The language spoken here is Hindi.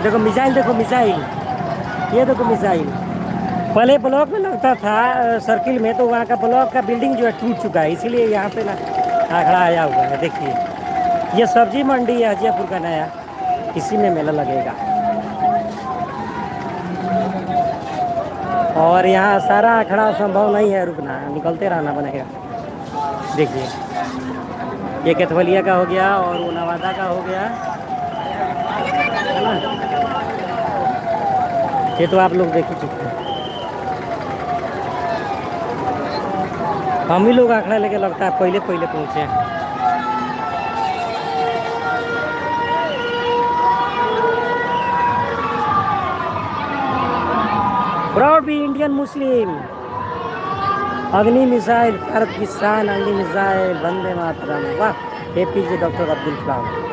देखो मिसाइल, देखो मिसाइल, ये देखो मिसाइल। पहले ब्लॉक में लगता था सर्किल में, तो वहाँ का ब्लॉक का बिल्डिंग जो है टूट चुका है, इसीलिए यहाँ पे ना आखड़ा आया हुआ है। देखिए ये सब्जी मंडी है हजियापुर का नया, इसी में मेला लगेगा। और यहाँ सारा आखड़ा संभव नहीं है रुकना, निकलते रहना बनेगा। देखिए ये केथवलिया का हो गया और वो नवादा का हो गया, है ना। ये तो आप लोग देख ही चुके हैं। हम ही लोग आखड़ा लेके लगता है पहले पहले पहुँचे हैं। Proud be Indian Muslim. Agni missile, Bharat की शान अग्नि मिसाइल, वंदे मातरम। वाह, एपीजे डॉक्टर अब्दुल कलाम।